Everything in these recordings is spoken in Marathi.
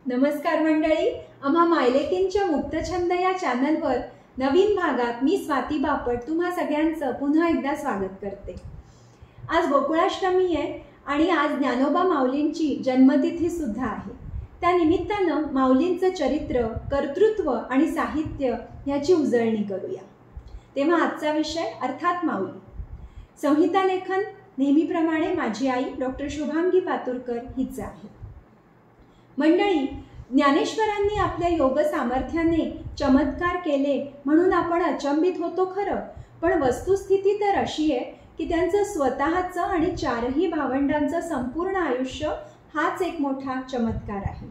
नमस्कार मंडळी, आम्हा मायलेकींच्या मुक्तछंद या चॅनलवर नवीन भागात मी स्वाती बापट तुम्हा सगळ्यांचं पुन्हा एकदा स्वागत करते। आज गोकुळाष्टमी आहे आणि आज ज्ञानोबा माऊलींची जन्मतिथी सुद्धा आहे। त्या निमित्तानं माऊलींचं चरित्र, कर्तृत्व आणि साहित्य याची उजळणी करूया। तेव्हा आजचा विषय अर्थात माऊली। संहिता लेखन नेहमीप्रमाणे माझी आई डॉक्टर शुभांगी पातुरकर हिचं आहे। मंडळी, ज्ञानेश्वरांनी आपल्या योग सामर्थ्याने चमत्कार केले म्हणून आपण अचंबित होतो खरं, पण वस्तुस्थिती तर अशी आहे की त्यांचं स्वतःचं आणि चारही भावंडांचं संपूर्ण आयुष्य हाच एक मोठा चमत्कार आहे।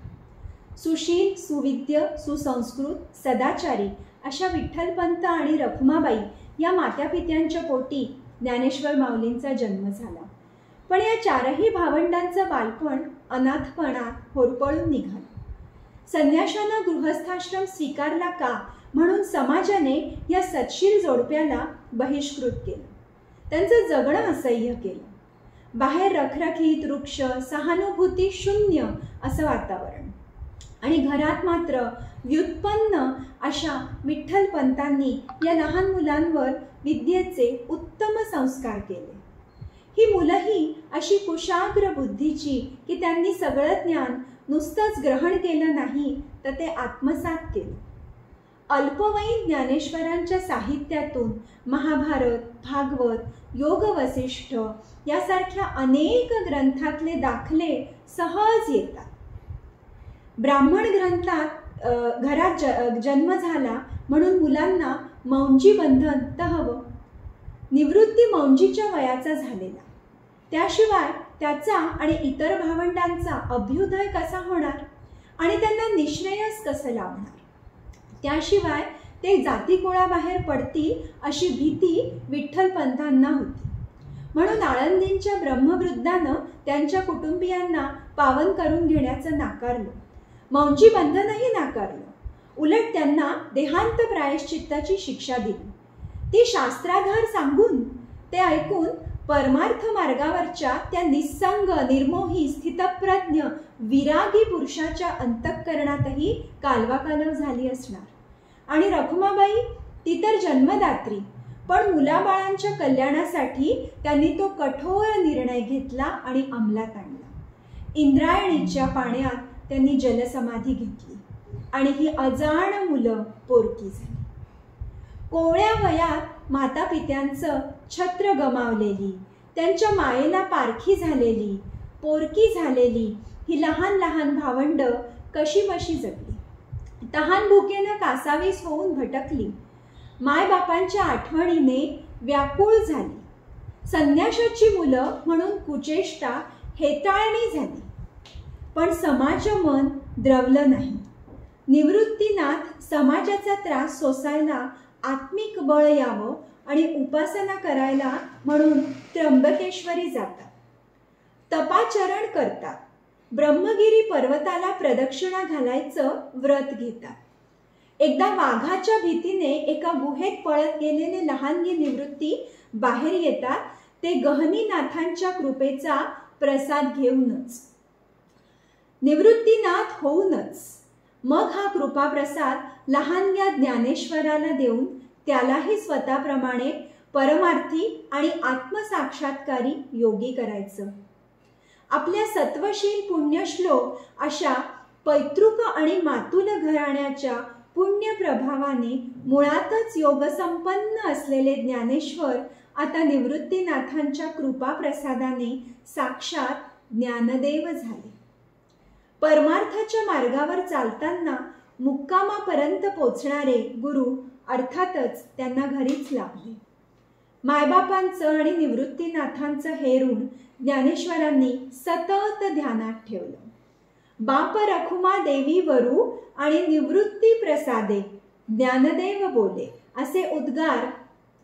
सुशील, सुविद्य, सुसंस्कृत, सदाचारी अशा विठ्ठलपंत आणि रखुमाबाई या मातापित्यांच्या पोटी ज्ञानेश्वर माऊलींचा जन्म झाला। पण या चारही भावंडांचं बालपण अनाथपणात होरपळून निघालं। संन्याशानं गृहस्थाश्रम स्वीकारला का म्हणून समाजाने या सत्शील जोडप्याला बहिष्कृत केलं, त्यांचं जगणं असह्य केलं। बाहेर रखरखीत, वृक्ष, सहानुभूती शून्य असं वातावरण, आणि घरात मात्र व्युत्पन्न अशा विठ्ठलपंतांनी या लहान मुलांवर विद्येचे उत्तम संस्कार केले। ही मुलंही अशी कुशाग्र बुद्धीची की त्यांनी सगळं ज्ञान नुसतंच ग्रहण केलं नाही तर ते आत्मसात केलं। अल्पवयीन ज्ञानेश्वरांच्या साहित्यातून महाभारत, भागवत, योग वसिष्ठ यासारख्या अनेक ग्रंथातले दाखले सहज येतात। ब्राह्मण ग्रंथात घरात जन्म झाला म्हणून मुलांना मौंजी बंधन तर हवं। निवृत्ती मौंजीच्या वयाचा झालेला, त्याशिवाय त्याचा आणि इतर भावंडांचा अभ्युदय कसा होणार आणि त्यांना निश्रेयस कसं लावणार? त्याशिवाय ते जातीकुळाबाहेर पडतील अशी भीती विठ्ठलपंतांना होती। म्हणून आळंदींच्या ब्रह्मवृद्धानं त्यांच्या कुटुंबियांना पावन करून घेण्याचं नाकारलं, मौंजी बंधनही नाकारलं। उलट त्यांना देहांत प्रायश्चित्ताची शिक्षा दिली। ती शास्त्राधार सांगून ते ऐकून परमार्थ मार्गावरच्या त्या निस्संग, निर्मोही, स्थितप्रज्ञ, विरागी पुरुषाच्या अंतःकरणातही कालवाकालव झाली असणार। आणि रखुमाबाई ती तर जन्मदात्री, पण मुलाबाळांच्या कल्याणासाठी त्यांनी तो कठोर निर्णय घेतला आणि अंमलात आणला। इंद्रायणीच्या पाण्यात त्यांनी जलसमाधी घेतली आणि ही अजाण मुलं पोरकी झाली। कोवळ्या वयात मातापित्यांचं छत्र गमावलेली, त्यांच्या मायेला पारखी झालेली, पोरकी झालेली ही लहान लहान भावंड कशी बशी जगली। तहान भुकेनं कासावीस होऊन भटकली, मायबापांच्या आठवणीने व्याकुळ झाली। संन्याशाची मुलं म्हणून कुचेष्टा, हेटाळणी झाली, पण समाजमन द्रवलं नाही। निवृत्तीनाथ समाजाचा त्रास सोसायला आत्मिक बळ यावं आणि उपासना करायला म्हणून त्र्यंबकेश्वरी जातात, तपाचरण करतात, ब्रह्मगिरी पर्वताला प्रदक्षिणा घालायचं व्रत घेतात। एकदा वाघाच्या भीतीने एका गुहेत पळत गेलेले लहानगी निवृत्ती बाहेर येतात, ते गहनीनाथांच्या कृपेचा प्रसाद घेऊनच, निवृत्तीनाथ होऊनच। मग हा कृपाप्रसाद लहानग्या ज्ञानेश्वराला देऊन त्यालाही स्वतःप्रमाणे परमार्थी आणि आत्मसाक्षात्कारी योगी करायचं। आपल्या सत्वशील पुण्यश्लोक अशा पैतृक आणि मातुल घराण्याच्या पुण्य प्रभावाने मुळातच योगसंपन्न असलेले ज्ञानेश्वर आता निवृत्तीनाथांच्या कृपाप्रसादाने साक्षात ज्ञानदेव झाले। परमार्थाच्या मार्गावर चालताना मुक्कामापर्यंत पोचणारे गुरु अर्थातच त्यांना घरीच लाभले। मायबापांचं आणि निवृत्तीनाथांचं हे ऋण ज्ञानेश्वरांनी सतत ध्यानात ठेवलं। बाप रखुमा देवी वरू आणि निवृत्ती प्रसादे ज्ञानदेव बोले असे उद्गार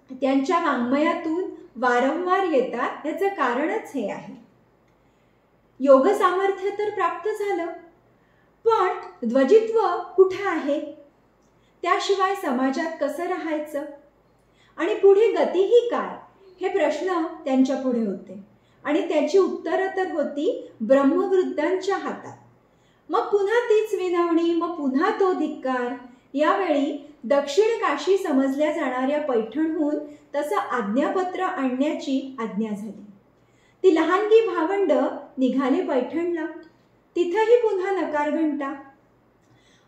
त्यांच्या वाङ्मयातून वारंवार येतात। याचं कारणच हे आहे। योग सामर्थ्य तर प्राप्त झालं, पण ध्वजित्व कुठे आहे? त्याशिवाय समाजात कसं राहायचं आणि पुढे गतीही काय, हे प्रश्न त्यांच्या पुढे होते आणि त्याची उत्तरं तर होती ब्रह्मवृद्धांच्या हातात। मग पुन्हा तीच विनवणी मग पुन्हा तो धिक्कार. यावेळी दक्षिण काशी समजल्या जाणाऱ्या पैठणहून तसं आज्ञापत्र आणण्याची आज्ञा झाली. ती लहानगी भावंड निघाली पैठणला. तिथंही पुन्हा नकार घंटा.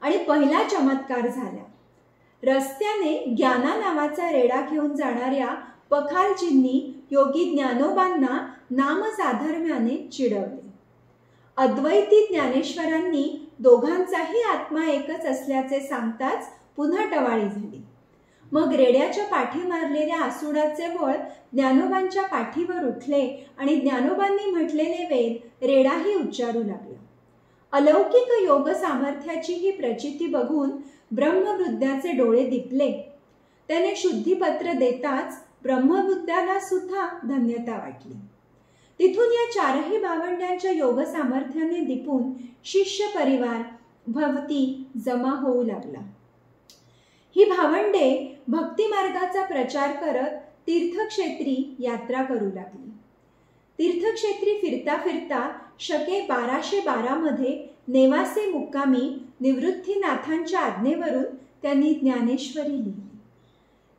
आणि पहिला चमत्कार झाला. रस्त्याने ज्ञाना नावाचा रेडा घेऊन जाणाऱ्या पखालजींनी योगी ज्ञानोबांना नामसाधर्म्याने चिडवले. अद्वैती ज्ञानेश्वरांनी दोघांचाही आत्मा एकच असल्याचे सांगताच पुन्हा टवाळी झाली. मग रेड्याच्या पाठी मारलेल्या आसुडाचे बळ ज्ञानोबांच्या पाठीवर उठले आणि ज्ञानोबांनी म्हटलेले वेद रेडाही उच्चारू लागला. अलौकिक योग सामर्थ्याची ही प्रचिती बघून ब्रह्मवृद्धाचे डोळे दिपले. त्याने शुद्धीपत्र देताच ब्रह्मवृद्धाला सुद्धा धन्यता वाटली. तिथून या चारही भावंड्यांच्या योग सामर्थ्याने दिपून शिष्य परिवार भवती जमा होऊ लागला. ही भावंडे भक्ती मार्गाचा प्रचार करत तीर्थक्षेत्री यात्रा करू लागली. तीर्थक्षेत्री फिरता फिरता शके 1212 मध्ये नेवासे मुक्कामी निवृत्तीनाथांच्या आज्ञेवरून त्यांनी ज्ञानेश्वरी लिहिली.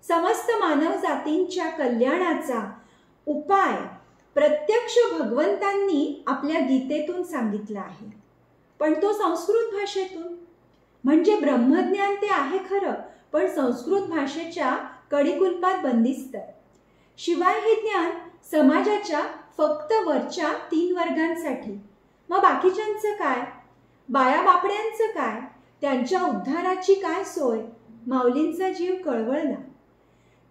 समस्त मानव जातींच्या कल्याणाचा उपाय प्रत्यक्ष भगवंतांनी आपल्या गीतेतून सांगितला आहे, पण तो संस्कृत भाषेतून. म्हणजे ब्रह्मज्ञान ते आहे खरं, पण संस्कृत भाषेच्या कडिकुलपात बंदिस्त. शिवाय हे ज्ञान समाजाच्या फक्त वरच्या 3 वर्गांसाठी. मग बाकीच्यांचं काय? बाया बापड्यांचं काय? त्यांच्या उद्धाराची काय सोय? माऊलींचा जीव कळवळला.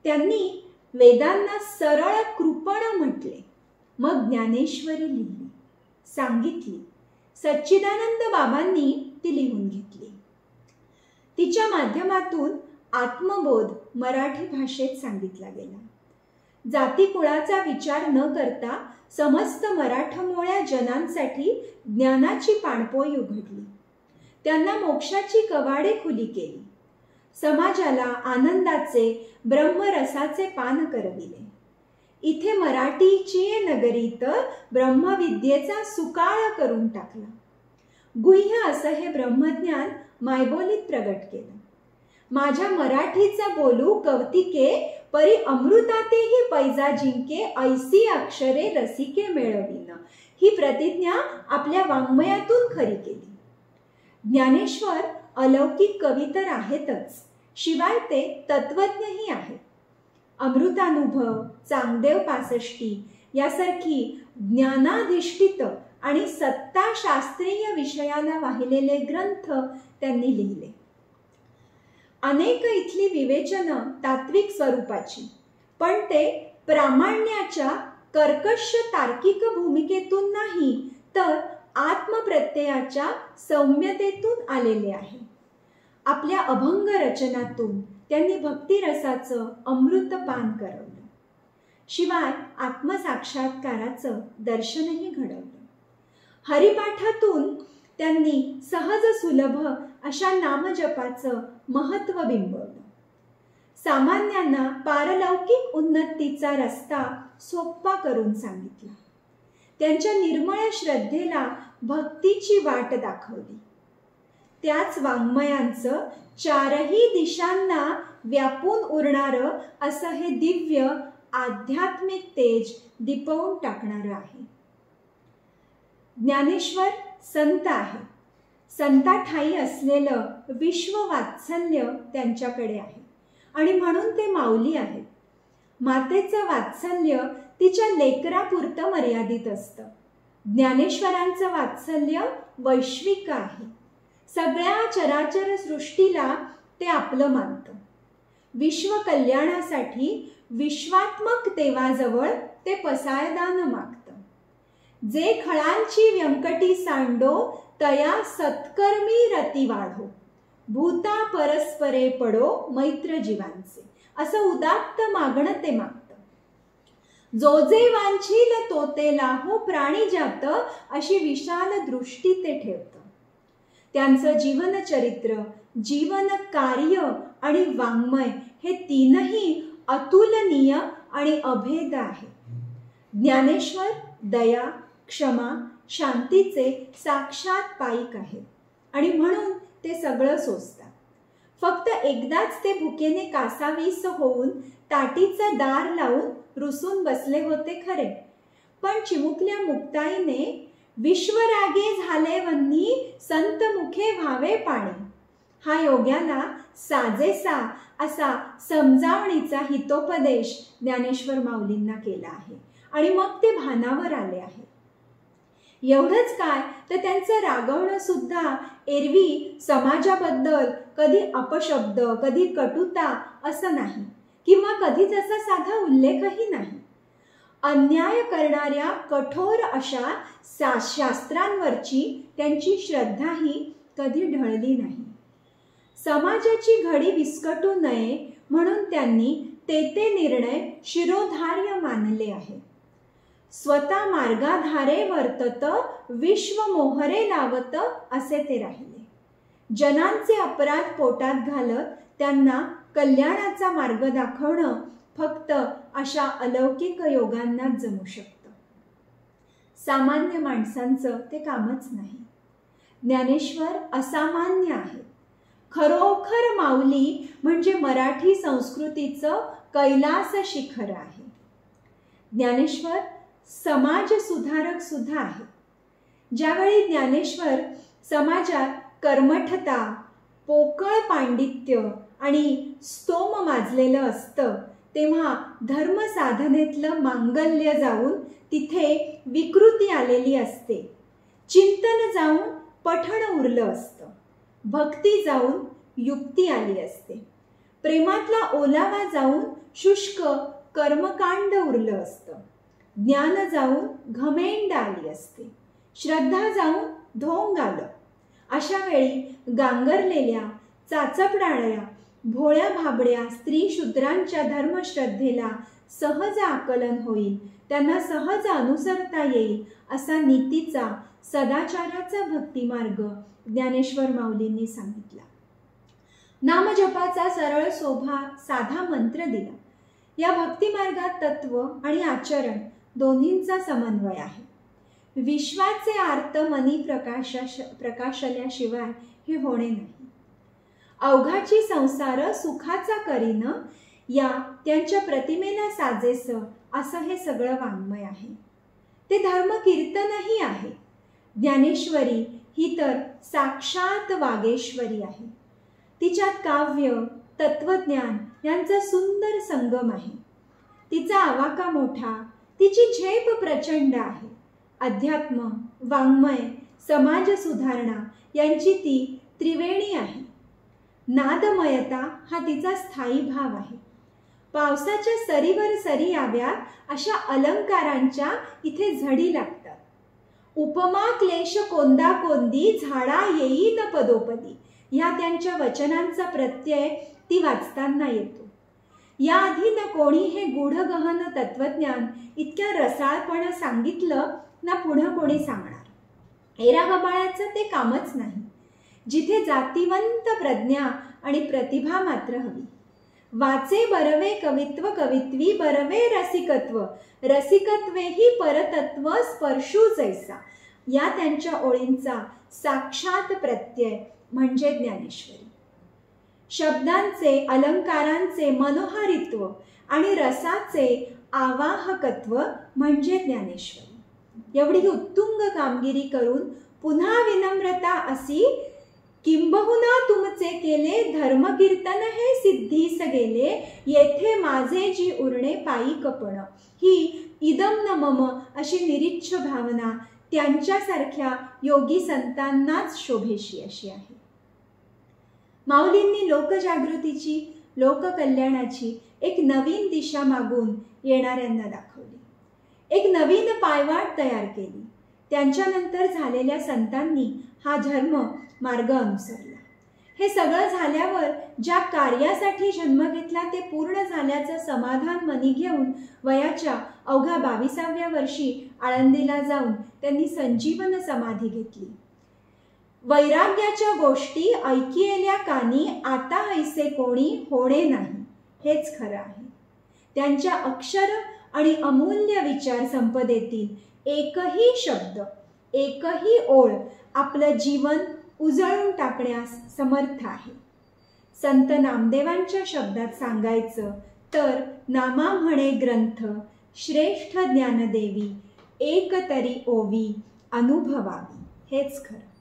त्यांनी वेदांना सरळ कृपण म्हटले. मग ज्ञानेश्वरी लिहिली, सांगितली. सच्चिदानंद बाबांनी ती लिहून घेतली. तिच्या माध्यमातून आत्मबोध मराठी भाषेत सांगितला गेला. जाती कुळाचा विचार न करता समस्त मराठमोळ्या जनांसाठी ज्ञानाची पाणपोई उघडली. त्यांना मोक्षाची कवाडे खुली केली. समाजाला आनंदाचे ब्रह्मरसाचे पान करविले. इथे मराठीची नगरीत ब्रह्मविद्येचा सुकाळ करून टाकला. गुह्य असं हे ब्रह्मज्ञान मायबोलीत प्रगट केलं. माझ्या मराठीचा बोलू कवतिके परी अमृतातेही पैजा जिंके ऐसी अक्षरे रसिके मिळविन. ही प्रतिज्ञा आपल्या वाङ्मयातून खरी केली. ज्ञानेश्वर अलौकिक कवी तर आहेतच, शिवाय ते तत्वज्ञही आहेत. अमृतानुभव, चांगदेव 65 यासारखी ज्ञानाधिष्ठित आणि सत्ताशास्त्रीय विषयाला वाहिलेले ग्रंथ त्यांनी लिहिले. अनेक इथली विवेचनं तात्विक स्वरूपाची, पण ते प्रामाण्याच्या कर्कश तार्किक भूमिकेतून नाही, तर आत्मप्रत्ययाच्या सौम्यतेतून आलेले आहे. आपल्या अभंग रचनातून त्यांनी भक्तिरसाचं अमृतपान करवलं. शिवाय आत्मसाक्षात्काराचं दर्शनही घडवलं. हरिपाठातून त्यांनी सहज सुलभ अशा नामजपाचं महत्त्व बिंबवलं. सामान्यांना पारलौकिक उन्नतीचा रस्ता सोपा करून सांगितला. त्यांच्या निर्मळ श्रद्धेला भक्तीची वाट दाखवली. त्याच वाङ्मयांचं 4ही दिशांना व्यापून उरणारं असं हे दिव्य आध्यात्मिक तेज दिपवून टाकणारं आहे. ज्ञानेश्वर संत आहे. संताठाई असलेलं विश्ववात्सल्य त्यांच्याकडे आहे आणि म्हणून ते माऊली आहेत. मातेचं वात्सल्य तिच्या लेकरापुरतं मर्यादित असतं. ज्ञानेश्वरांचं वात्सल्य वैश्विक आहे. सगळ्या चराचर सृष्टीला ते आपलं मानतं. विश्व कल्याणासाठी विश्वात्मक देवाजवळ ते पसायदान मागतं. जे खळांची व्यंकटी सांडो तया सत्कर्मी रती वाढो, भूता परस्परे पडो मैत्र जीवांचे, असं उदात्त मागणं ते मागतं. जो जे वांछील तो ते लाहो प्राणी जात, अशी विशाल दृष्टी ते ठेवतं. त्यांचं जीवनचरित्र, जीवन कार्य आणि वाङ्मय हे तीनही अतुलनीय आणि अभेद आहे. ज्ञानेश्वर दया, क्षमा, शांतीचे साक्षात पाईक आहेत आणि म्हणून ते सगळं सोसतात. फक्त एकदाच ते भुकेने कासावीस होऊन ताटीचं दार लावून रुसून बसले होते खरे, पण चिमुकल्या मुक्ताईने विश्वरागे झाले वन्नी संत मुखे व्हावे पाणी हा योग्याला साजेसा असा समजावणीचा हितोपदेश ज्ञानेश्वर माऊलींना केला आहे आणि मग ते भानावर आले आहे. एवढंच काय तर त्यांचं रागवणं सुद्धा एरवी समाजाबद्दल कधी अपशब्द, कधी कटुता असं नाही किंवा कधीच असा साधा उल्लेखही नाही. अन्याय करणाऱ्या कठोर अशा शास्त्रांवरची त्यांची श्रद्धाही कधी ढळली नाही. समाजाची घडी विस्कटू नये म्हणून त्यांनी ते निर्णय शिरोधार्य मानले आहे. स्वतः मार्गाधारे वर्तत विश्व मोहरे लावत असे ते राहिले. जनांचे अपराध पोटात घालत त्यांना कल्याणाचा मार्ग दाखवणं फक्त अशा अलौकिक योगांनाच जमू शकतं. सामान्य माणसांचं ते कामच नाही. ज्ञानेश्वर असामान्य आहेत. खरोखर माऊली म्हणजे मराठी संस्कृतीचं कैलास शिखर आहे. ज्ञानेश्वर समाज सुधारक सुद्धा आहेत. ज्यावेळी ज्ञानेश्वर समाजात कर्मठता, पोकळ पांडित्य आणि स्तोम माजलेलं असतं तेव्हा धर्म साधनेतलं मांगल्य जाऊन तिथे विकृती आलेली असते. चिंतन जाऊन पठण उरलं असतं. भक्ती जाऊन युक्ती आली असते. प्रेमातला ओलावा जाऊन शुष्क कर्मकांड उरलं असतं. ज्ञान जाऊन घमेंड आली असते. श्रद्धा जाऊन ढोंग आलं. अशा वेळी गांगरलेल्या, चाचपणाऱ्या, भोळ्या भाबड्या स्त्री शूद्रांच्या धर्मश्रद्धेला सहज आकलन होईल, त्यांना सहज अनुसरता येईल असा नीतीचा, सदाचाराचा भक्तिमार्ग ज्ञानेश्वर माऊलींनी सांगितला. नामजपाचा सरळ सोभा साधा मंत्र दिला. या भक्तिमार्गात तत्व आणि आचरण दोन्हींचा समन्वय आहे. विश्वाचे आर्त मनी प्रकाशल्याशिवाय हे होणे नाही. अवघाची संसार सुखाचा करीन या त्यांच्या प्रतिमेला साजेस असं हे सगळं वाङ्मय आहे. ते धर्म कीर्तनही आहे. ज्ञानेश्वरी ही तर साक्षात वागेश्वरी आहे. तिच्यात काव्य, तत्वज्ञान यांचा सुंदर संगम आहे. तिचा आवाका मोठा, तिची झेप प्रचंड आहे. अध्यात्म, वाङ्मय, समाज सुधारणा यांची ती त्रिवेणी आहे. नादमयता हा तिचा स्थायी भाव आहे. पावसाच्या सरीवर सरी याव्यात अशा अलंकारांच्या इथे झडी लागतात. उपमा क्लेश कोंदा कोंदी झाडा येईन पदोपदी ह्या त्यांच्या वचनांचा प्रत्यय ती वाचताना येतो. याआधी न कोणी हे गूढगहन तत्वज्ञान इतक्या रसाळपणे सांगितलं ना पुढं कोणी सांगणार. एरागबाळाचं ते कामच नाही. जिथे जातिवंत प्रज्ञा आणि प्रतिभा मात्र हवी. वाचे बरवे कवित्व, कवित्वी बरवे रसिकत्व, रसिकत्वेही परतत्व स्पर्शू जैसा या त्यांच्या ओळींचा साक्षात प्रत्यय म्हणजे ज्ञानेश्वरी. शब्दांचे, अलंकारांचे मनोहारित्व आणि रसाचे आवाहकत्व म्हणजे ज्ञानेश्वरी. एवढी उत्तुंग कामगिरी करून पुन्हा विनम्रता असी किंबहुना तुमचे केले धर्मकीर्तन हे सिद्धीस गेले येथे माझे जी उरणे पायी कपण ही इदम न मम अशी निरीच्छ भावना त्यांच्यासारख्या योगी संतांनाच शोभेशी अशी आहे. माऊलींनी लोकजागृतीची, लोककल्याणाची एक नवीन दिशा मागून येणाऱ्यांना दाखवली. एक नवीन पायवाट तयार केली. त्यांच्यानंतर झालेल्या संतांनी हा धर्म मार्ग अनुसरला. हे सगळं झाल्यावर ज्या कार्यासाठी जन्म घेतला ते पूर्ण झाल्याचं समाधान मनी घेऊन वयाच्या अवघ्या 22व्या वर्षी आळंदीला जाऊन त्यांनी संजीवन समाधी घेतली. वैराग्याच्या गोष्टी ऐकिलेल्या कानी आता ऐसे कोणी होणे नाही हेच खरं आहे. त्यांच्या अक्षर आणि अमूल्य विचार संपदेतील एकही शब्द, एकही ओळ आपलं जीवन उजळून टाकण्यास समर्थ आहे. संत नामदेवांच्या शब्दात सांगायचं तर नामा म्हणे ग्रंथ श्रेष्ठ ज्ञानदेवी एक तरी ओवी अनुभवावी हेच खरं.